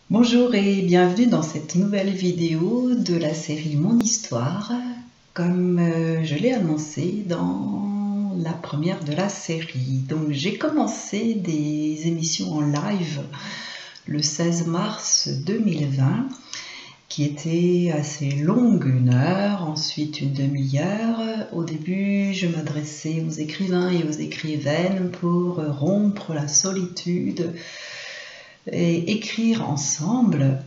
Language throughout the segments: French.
Bonjour et bienvenue dans cette nouvelle vidéo de la série Mon Histoire, comme je l'ai annoncé dans la première de la série. Donc j'ai commencé des émissions en live le 16 mars 2020 qui étaient assez longues, 1 heure, ensuite une demi-heure. Au début, je m'adressais aux écrivains et aux écrivaines pour rompre la solitude et écrire ensemble.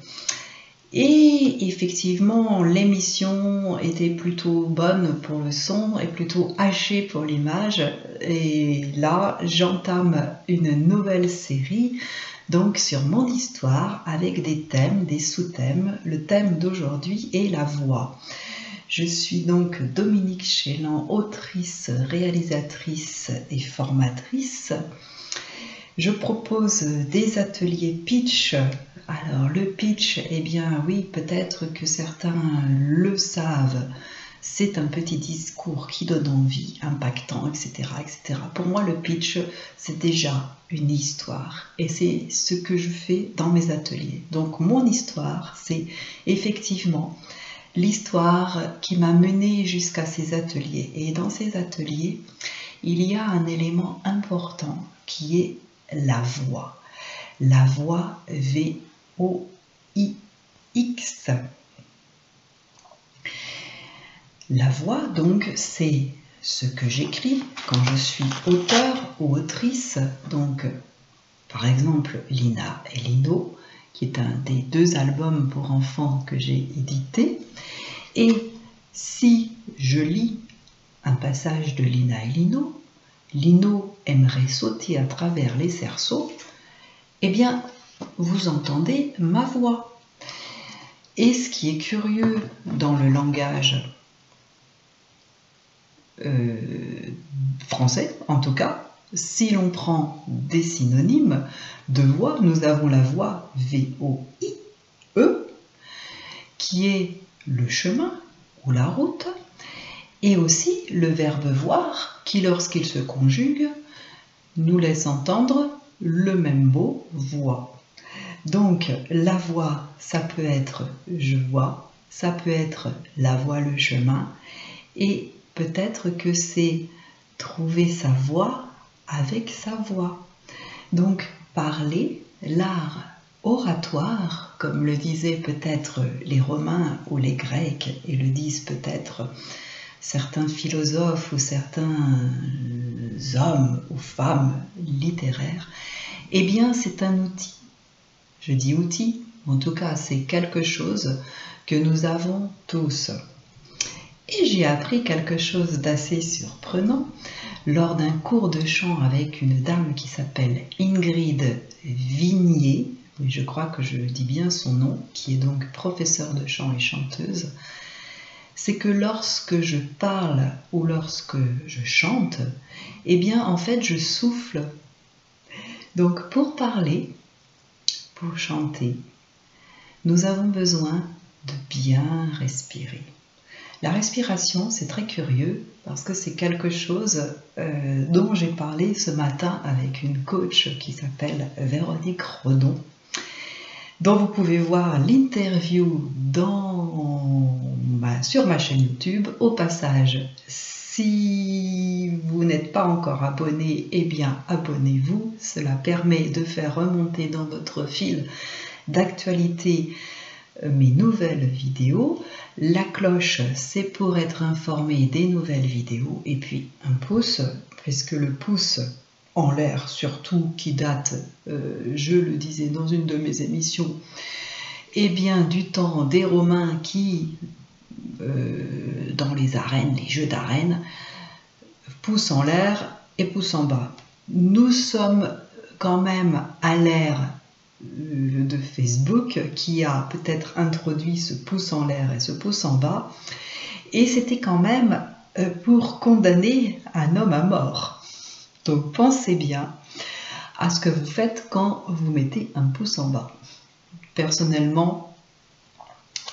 Et effectivement, l'émission était plutôt bonne pour le son et plutôt hachée pour l'image. Et là, j'entame une nouvelle série, donc sur mon histoire, avec des thèmes, des sous-thèmes. Le thème d'aujourd'hui est la voix. Je suis donc Dominique Chélan, autrice, réalisatrice et formatrice. Je propose des ateliers pitch. Alors le pitch, eh bien oui, peut-être que certains le savent. C'est un petit discours qui donne envie, impactant, etc., etc. Pour moi, le pitch, c'est déjà une histoire. Et c'est ce que je fais dans mes ateliers. Donc mon histoire, c'est effectivement l'histoire qui m'a menée jusqu'à ces ateliers. Et dans ces ateliers, il y a un élément important qui est la voix. La voix, V-O-I-X. La voix, donc, c'est ce que j'écris quand je suis auteur ou autrice. Donc, par exemple, Lina et Lino, qui est un des 2 albums pour enfants que j'ai édité. Et si je lis un passage de Lina et Lino, Lino aimerait sauter à travers les cerceaux, eh bien, vous entendez ma voix. Et ce qui est curieux dans le langage français, en tout cas, si l'on prend des synonymes de voix, nous avons la voix V-O-I-E, qui est le chemin ou la route, et aussi le verbe voir, qui lorsqu'il se conjugue, nous laisse entendre le même mot, voix. Donc la voix, ça peut être je vois, ça peut être la voie, le chemin, et peut-être que c'est trouver sa voix avec sa voix. Donc parler, l'art oratoire, comme le disaient peut-être les Romains ou les Grecs, et le disent peut-être certains philosophes ou certains hommes ou femmes littéraires, eh bien c'est un outil. Je dis outil, en tout cas c'est quelque chose que nous avons tous. Et j'ai appris quelque chose d'assez surprenant lors d'un cours de chant avec une dame qui s'appelle Ingrid Vignier, je crois que je dis bien son nom, qui est donc professeure de chant et chanteuse. C'est que lorsque je parle ou lorsque je chante, eh bien en fait je souffle. Donc pour parler, pour chanter, nous avons besoin de bien respirer. La respiration, c'est très curieux parce que c'est quelque chose dont j'ai parlé ce matin avec une coach qui s'appelle Véronique Redon, dont vous pouvez voir l'interview sur ma chaîne YouTube. Au passage, si vous n'êtes pas encore abonné, eh bien abonnez-vous. Cela permet de faire remonter dans votre fil d'actualité mes nouvelles vidéos. La cloche, c'est pour être informé des nouvelles vidéos. Et puis un pouce, puisque le pouce en l'air surtout, qui date, je le disais dans une de mes émissions, eh bien du temps des Romains qui, dans les arènes, les jeux d'arène, pouce en l'air et pouce en bas. Nous sommes quand même à l'ère de Facebook qui a peut-être introduit ce pouce en l'air et ce pouce en bas, et c'était quand même pour condamner un homme à mort. Donc pensez bien à ce que vous faites quand vous mettez un pouce en bas. Personnellement,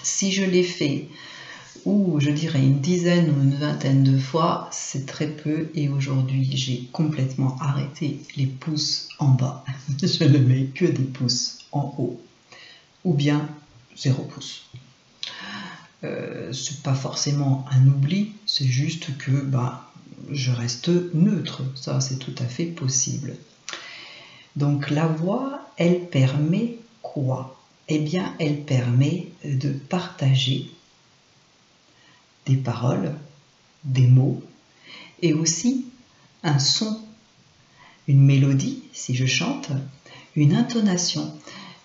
si je l'ai fait, ou je dirais une dizaine ou une vingtaine de fois, c'est très peu, et aujourd'hui j'ai complètement arrêté les pouces en bas. Je ne mets que des pouces en haut. ou bien 0 pouce. C'est pas forcément un oubli, c'est juste que je reste neutre, ça c'est tout à fait possible. Donc la voix, elle permet quoi? Eh bien, elle permet de partager des paroles, des mots, et aussi un son, une mélodie, si je chante, une intonation,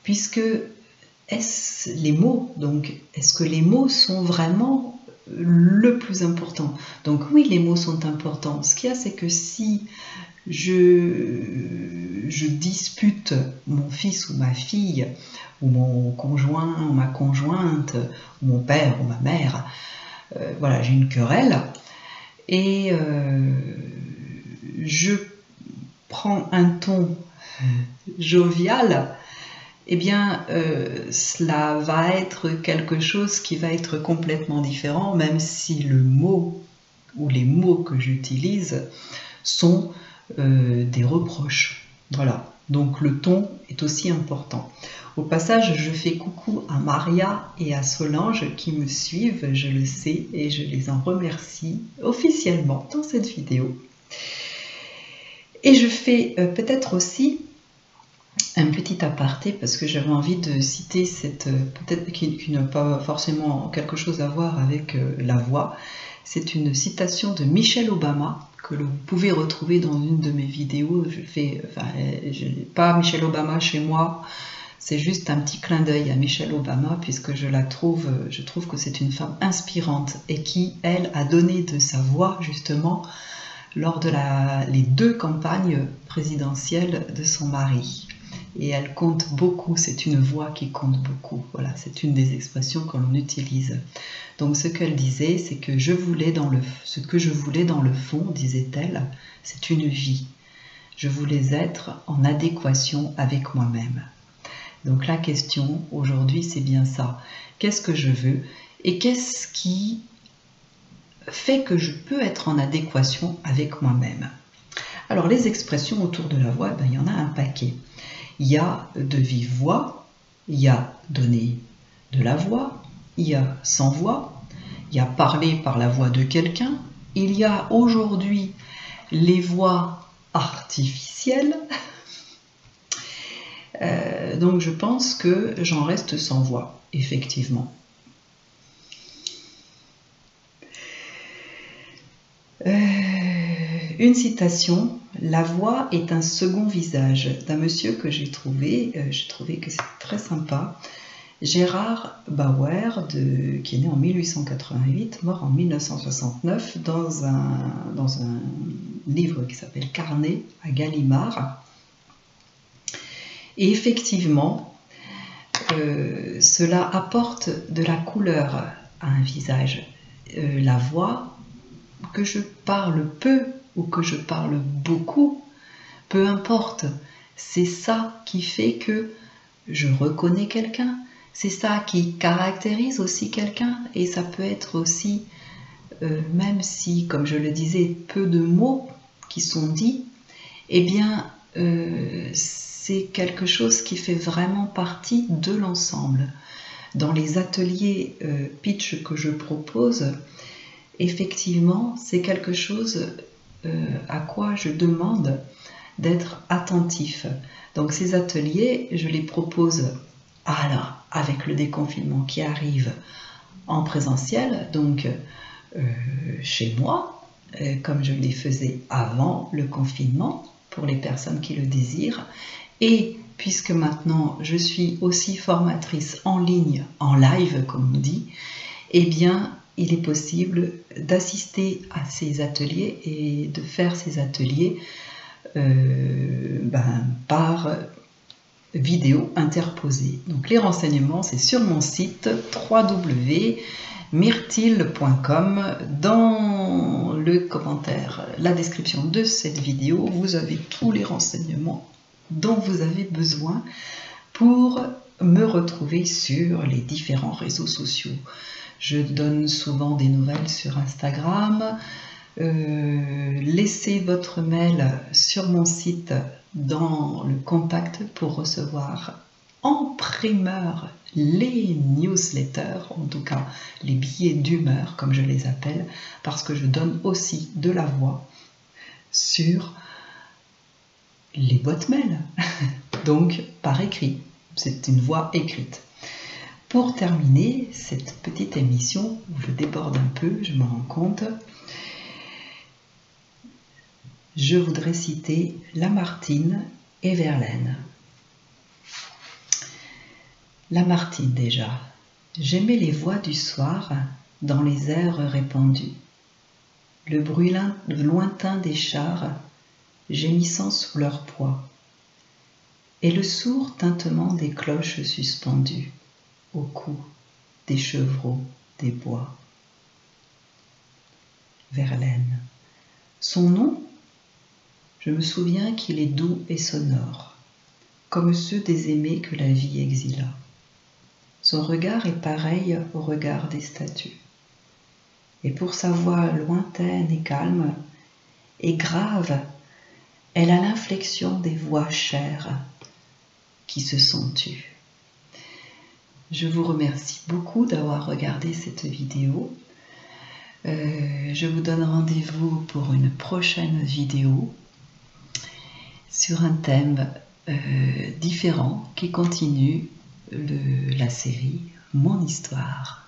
puisque est-ce les mots, donc est-ce que les mots sont vraiment le plus important? Donc oui, les mots sont importants. Ce qu'il y a, c'est que si je dispute mon fils ou ma fille, ou mon conjoint ou ma conjointe, ou mon père ou ma mère, voilà, j'ai une querelle, et je prends un ton jovial, eh bien, cela va être quelque chose qui va être complètement différent, même si le mot ou les mots que j'utilise sont des reproches. Voilà, donc le ton est aussi important. Au passage, je fais coucou à Maria et à Solange qui me suivent, je le sais, et je les en remercie officiellement dans cette vidéo. Et je fais peut-être aussi un petit aparté parce que j'avais envie de citer cette, peut-être qui n'a pas forcément quelque chose à voir avec la voix. C'est une citation de Michelle Obama que vous pouvez retrouver dans une de mes vidéos. Je n'ai pas Michelle Obama chez moi, c'est juste un petit clin d'œil à Michelle Obama puisque je trouve que c'est une femme inspirante et qui, elle, a donné de sa voix justement lors de les 2 campagnes présidentielles de son mari. Et elle compte beaucoup, c'est une voix qui compte beaucoup. Voilà, c'est une des expressions que l'on utilise. Donc ce qu'elle disait, c'est que ce que je voulais dans le fond, disait-elle, c'est une vie. Je voulais être en adéquation avec moi-même. Donc la question aujourd'hui, c'est bien ça. Qu'est-ce que je veux et qu'est-ce qui fait que je peux être en adéquation avec moi-même? Alors les expressions autour de la voix, il y en a un paquet. Il y a de vive voix, il y a donner de la voix, il y a sans voix, il y a parler par la voix de quelqu'un, il y a aujourd'hui les voix artificielles. Donc je pense que j'en reste sans voix, effectivement. Une citation, la voix est un second visage, d'un monsieur que j'ai trouvé que c'est très sympa, Gérard Bauer, qui est né en 1888, mort en 1969, dans un livre qui s'appelle Carnet à Gallimard. Et effectivement, cela apporte de la couleur à un visage. La voix, que je parle peu ou que je parle beaucoup, peu importe, c'est ça qui fait que je reconnais quelqu'un, c'est ça qui caractérise aussi quelqu'un, et ça peut être aussi, même si, comme je le disais, peu de mots qui sont dits, eh bien, c'est quelque chose qui fait vraiment partie de l'ensemble. Dans les ateliers pitch que je propose, effectivement, c'est quelque chose à quoi je demande d'être attentif. Donc ces ateliers, je les propose avec le déconfinement qui arrive en présentiel, donc chez moi, comme je les faisais avant le confinement, pour les personnes qui le désirent. Et puisque maintenant je suis aussi formatrice en ligne, en live comme on dit, eh bien il est possible d'assister à ces ateliers et de faire ces ateliers par vidéo interposée. Donc les renseignements, c'est sur mon site www.myrtille.com. Dans le commentaire, la description de cette vidéo, vous avez tous les renseignements dont vous avez besoin pour me retrouver sur les différents réseaux sociaux. Je donne souvent des nouvelles sur Instagram. Laissez votre mail sur mon site dans le contact pour recevoir en primeur les newsletters, en tout cas les billets d'humeur comme je les appelle, parce que je donne aussi de la voix sur les boîtes mail, donc par écrit, c'est une voix écrite. Pour terminer cette petite émission où je déborde un peu, je me rends compte, je voudrais citer Lamartine et Verlaine. Lamartine déjà. J'aimais les voix du soir dans les airs répandus, le bruit lointain des chars gémissant sous leur poids, et le sourd tintement des cloches suspendues au cou des chevreaux des bois. Verlaine. Son nom, je me souviens qu'il est doux et sonore, comme ceux des aimés que la vie exila. Son regard est pareil au regard des statues. Et pour sa voix lointaine et calme et grave, elle a l'inflexion des voix chères qui se sont tues. Je vous remercie beaucoup d'avoir regardé cette vidéo. Je vous donne rendez-vous pour une prochaine vidéo sur un thème différent qui continue la série Mon Histoire.